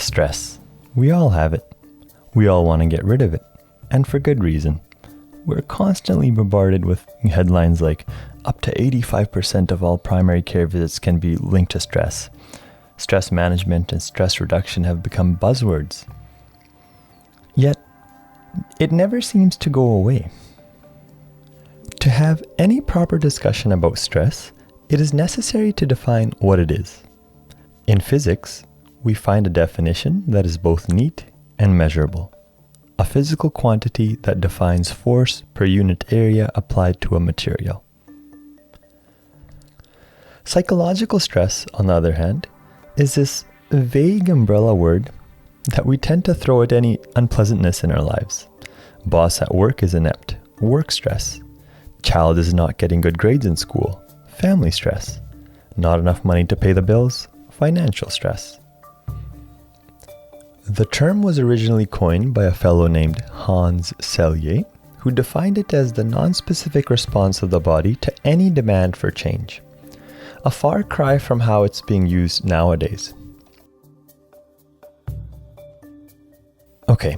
Stress. We all have it. We all want to get rid of it. And for good reason. We're constantly bombarded with headlines like, up to 85% of all primary care visits can be linked to stress. Stress management and stress reduction have become buzzwords. Yet, it never seems to go away. To have any proper discussion about stress, it is necessary to define what it is. In physics, we find a definition that is both neat and measurable. A physical quantity that defines force per unit area applied to a material. Psychological stress, on the other hand, is this vague umbrella word that we tend to throw at any unpleasantness in our lives. Boss at work is inept, work stress. Child is not getting good grades in school, family stress. Not enough money to pay the bills, financial stress. The term was originally coined by a fellow named Hans Selye, who defined it as the non-specific response of the body to any demand for change. A far cry from how it's being used nowadays. Okay,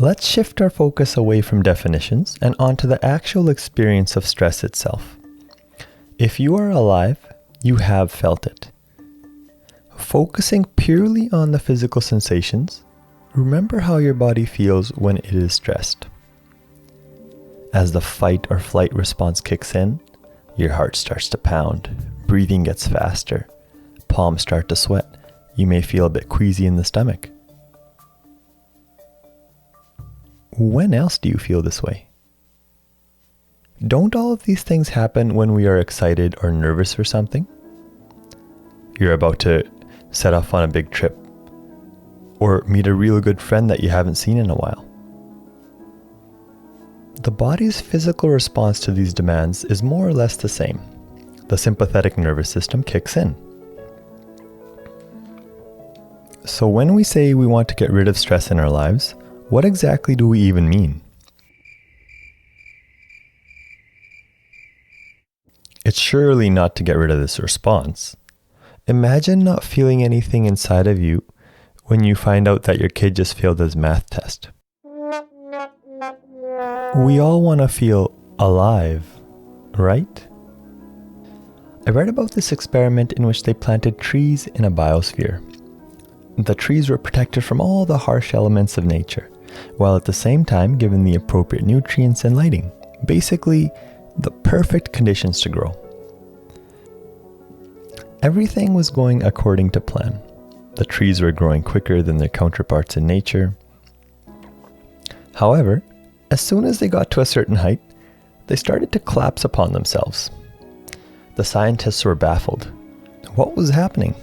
let's shift our focus away from definitions and onto the actual experience of stress itself. If you are alive, you have felt it. Focusing purely on the physical sensations, remember how your body feels when it is stressed. As the fight or flight response kicks in, your heart starts to pound, breathing gets faster, palms start to sweat, you may feel a bit queasy in the stomach. When else do you feel this way? Don't all of these things happen when we are excited or nervous for something? You're about to set off on a big trip, or meet a real good friend that you haven't seen in a while. The body's physical response to these demands is more or less the same. The sympathetic nervous system kicks in. So when we say we want to get rid of stress in our lives, what exactly do we even mean? It's surely not to get rid of this response. Imagine not feeling anything inside of you when you find out that your kid just failed his math test. We all want to feel alive, right? I read about this experiment in which they planted trees in a biosphere. The trees were protected from all the harsh elements of nature, while at the same time given the appropriate nutrients and lighting. Basically, the perfect conditions to grow. Everything was going according to plan. The trees were growing quicker than their counterparts in nature. However, as soon as they got to a certain height, they started to collapse upon themselves. The scientists were baffled. What was happening?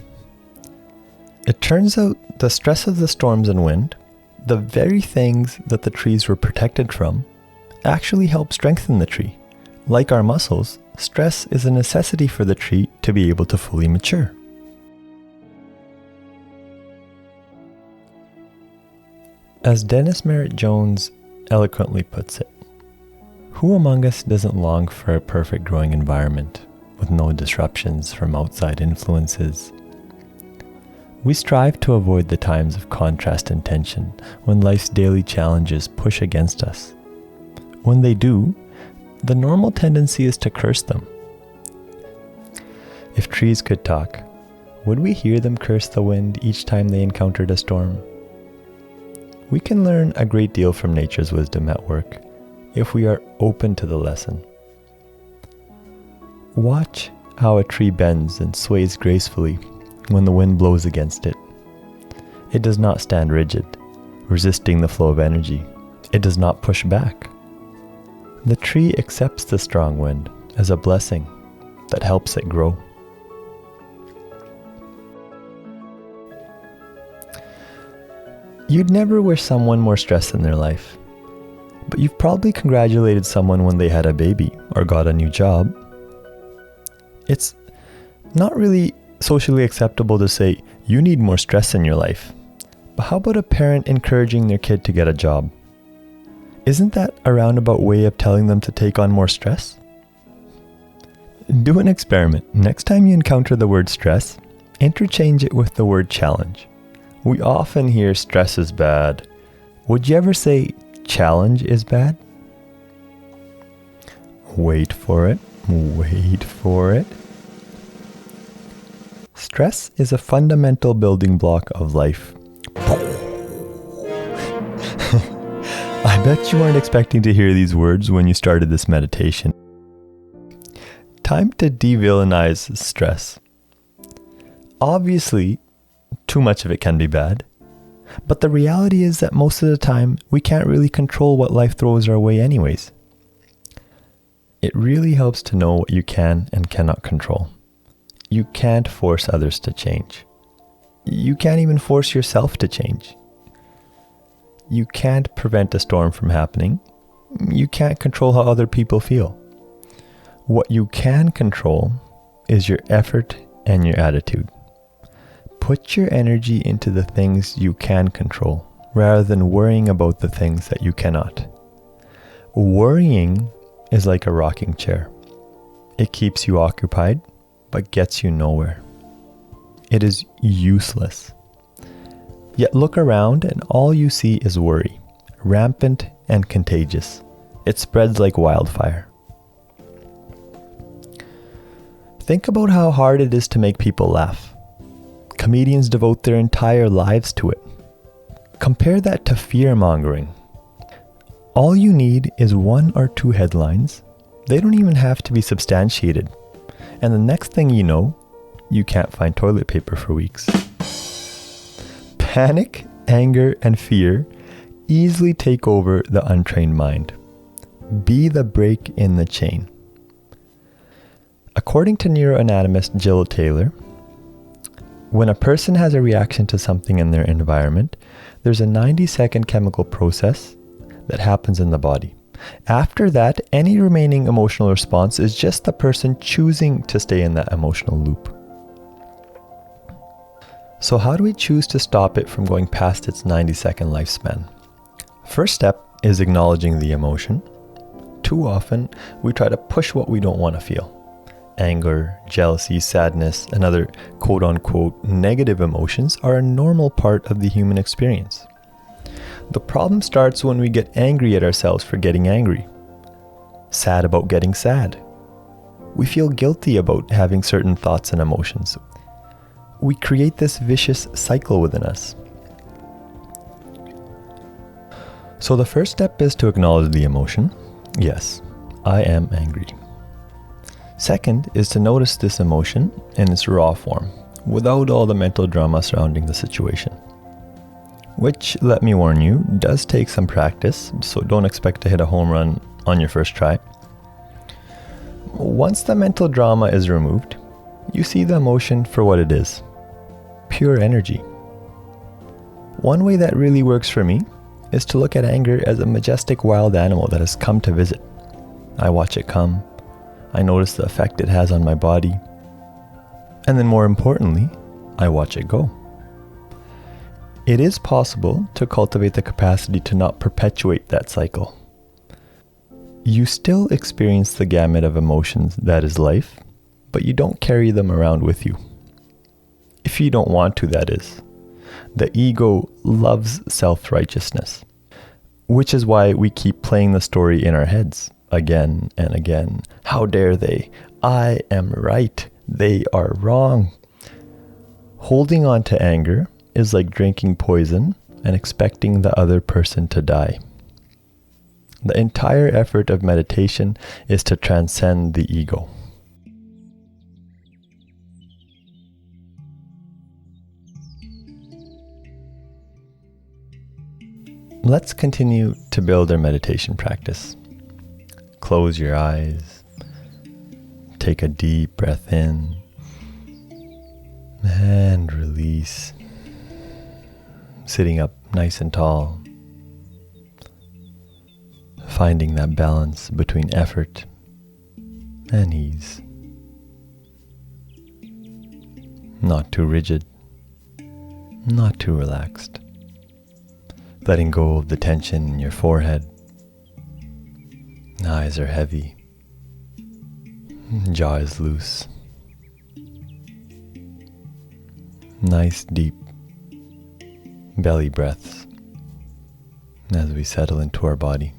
It turns out the stress of the storms and wind, the very things that the trees were protected from, actually help strengthen the tree. Like our muscles, stress is a necessity for the tree to be able to fully mature. As Dennis Merritt Jones eloquently puts it, who among us doesn't long for a perfect growing environment with no disruptions from outside influences? We strive to avoid the times of contrast and tension when life's daily challenges push against us. When they do, the normal tendency is to curse them. If trees could talk, would we hear them curse the wind each time they encountered a storm? We can learn a great deal from nature's wisdom at work if we are open to the lesson. Watch how a tree bends and sways gracefully when the wind blows against it. It does not stand rigid, resisting the flow of energy. It does not push back. The tree accepts the strong wind as a blessing that helps it grow. You'd never wish someone more stress in their life, but you've probably congratulated someone when they had a baby or got a new job. It's not really socially acceptable to say, you need more stress in your life. But how about a parent encouraging their kid to get a job? Isn't that a roundabout way of telling them to take on more stress? Do an experiment. Next time you encounter the word stress, interchange it with the word challenge. We often hear stress is bad. Would you ever say challenge is bad? Wait for it. Wait for it. Stress is a fundamental building block of life. I bet you weren't expecting to hear these words when you started this meditation. Time to de-villainize stress. Obviously, too much of it can be bad, but the reality is that most of the time, we can't really control what life throws our way anyways. It really helps to know what you can and cannot control. You can't force others to change. You can't even force yourself to change. You can't prevent a storm from happening. You can't control how other people feel. What you can control is your effort and your attitude. Put your energy into the things you can control rather than worrying about the things that you cannot. Worrying is like a rocking chair. It keeps you occupied, but gets you nowhere. It is useless. Yet look around and all you see is worry, rampant and contagious. It spreads like wildfire. Think about how hard it is to make people laugh. Comedians devote their entire lives to it. Compare that to fear-mongering. All you need is 1 or 2 headlines. They don't even have to be substantiated. And the next thing you know, you can't find toilet paper for weeks. Panic, anger, and fear easily take over the untrained mind. Be the break in the chain. According to neuroanatomist Jill Taylor, when a person has a reaction to something in their environment, there's a 90-second chemical process that happens in the body. After that, any remaining emotional response is just the person choosing to stay in that emotional loop. So how do we choose to stop it from going past its 90-second lifespan? First step is acknowledging the emotion. Too often, we try to push what we don't want to feel. Anger, jealousy, sadness, and other quote-unquote negative emotions are a normal part of the human experience. The problem starts when we get angry at ourselves for getting angry, sad about getting sad. We feel guilty about having certain thoughts and emotions. We create this vicious cycle within us. So the first step is to acknowledge the emotion. Yes, I am angry. Second is to notice this emotion in its raw form, without all the mental drama surrounding the situation. Which, let me warn you, does take some practice, so don't expect to hit a home run on your first try. Once the mental drama is removed, you see the emotion for what it is. Pure energy. One way that really works for me is to look at anger as a majestic wild animal that has come to visit. I watch it come. I notice the effect it has on my body. And then more importantly, I watch it go. It is possible to cultivate the capacity to not perpetuate that cycle. You still experience the gamut of emotions that is life, but you don't carry them around with you. If you don't want to, that is. The ego loves self-righteousness, which is why we keep playing the story in our heads again and again. How dare they? I am right. They are wrong. Holding on to anger is like drinking poison and expecting the other person to die. The entire effort of meditation is to transcend the ego. Let's continue to build our meditation practice. Close your eyes. Take a deep breath in and release. Sitting up nice and tall. Finding that balance between effort and ease. Not too rigid, not too relaxed. Letting go of the tension in your forehead. Eyes are heavy. Jaw is loose. Nice deep belly breaths as we settle into our body.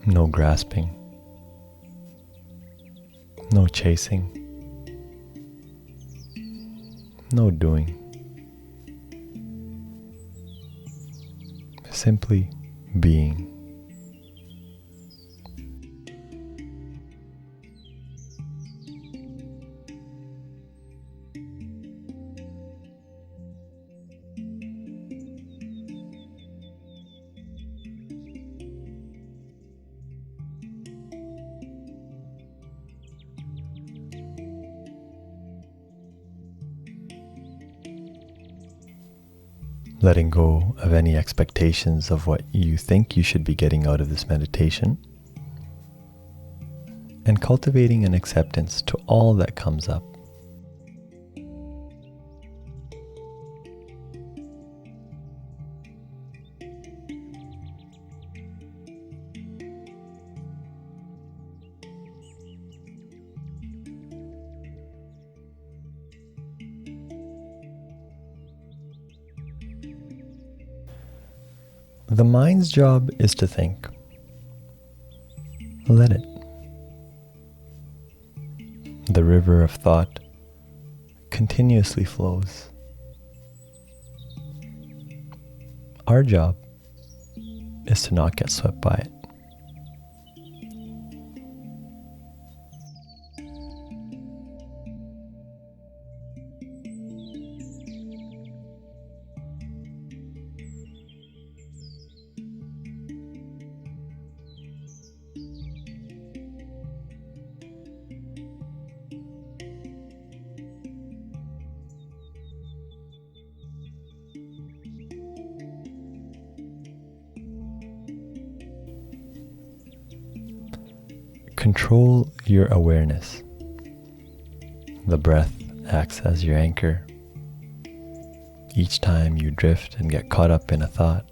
No grasping, no chasing, no doing. Simply being. Letting go of any expectations of what you think you should be getting out of this meditation, and cultivating an acceptance to all that comes up. The mind's job is to think. Let it. The river of thought continuously flows. Our job is to not get swept by it. Control your awareness. The breath acts as your anchor. Each time you drift and get caught up in a thought,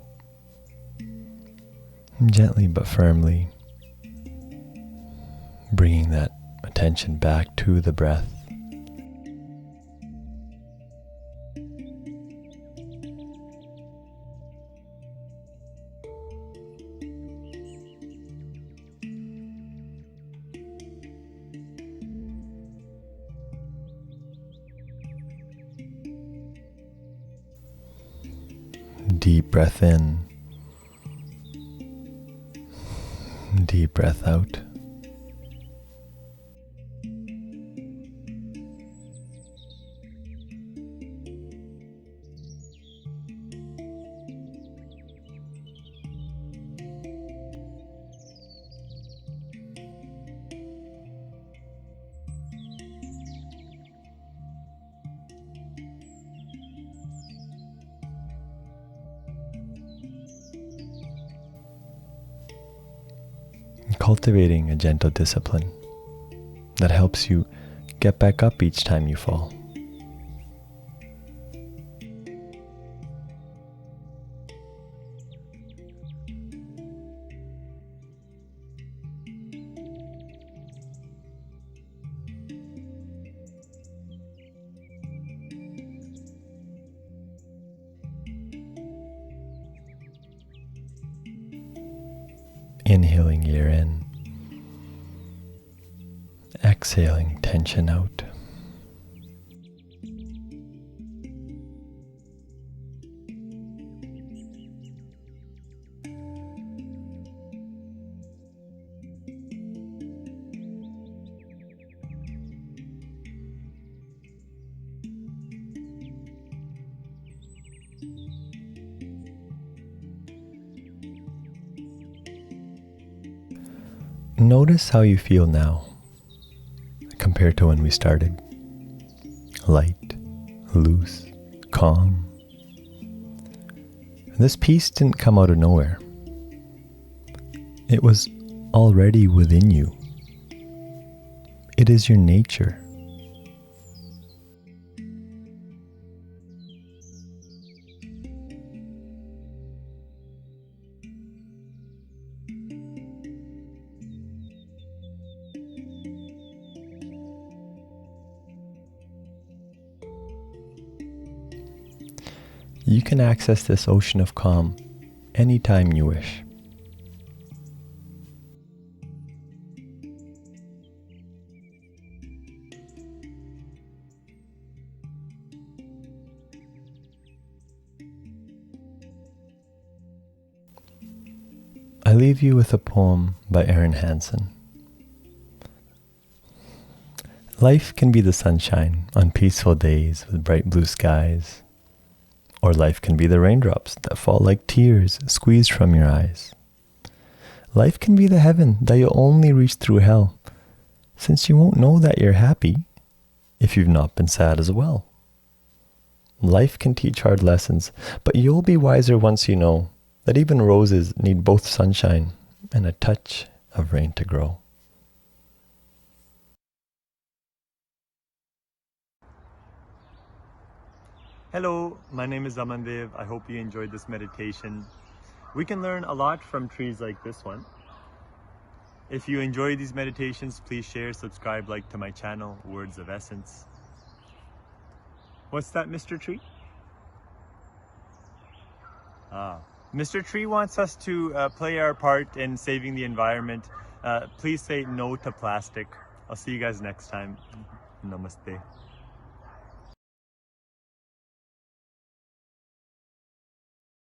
gently but firmly bringing that attention back to the breath. Deep breath in, deep breath out. Cultivating a gentle discipline that helps you get back up each time you fall. Inhaling air in, exhaling tension out. Notice how you feel now compared to when we started. Light, loose, calm. This peace didn't come out of nowhere. It was already within you. It is your nature. You can access this ocean of calm anytime you wish. I leave you with a poem by Aaron Hansen. Life can be the sunshine on peaceful days with bright blue skies. Or life can be the raindrops that fall like tears squeezed from your eyes. Life can be the heaven that you'll only reach through hell, since you won't know that you're happy if you've not been sad as well. Life can teach hard lessons, but you'll be wiser once you know that even roses need both sunshine and a touch of rain to grow. Hello, my name is Amandev. I hope you enjoyed this meditation. We can learn a lot from trees like this one. If you enjoy these meditations, please share, subscribe, like to my channel, Words of Essence. What's that, Mr. Tree? Mr. Tree wants us to play our part in saving the environment. Please say no to plastic. I'll see you guys next time. Namaste.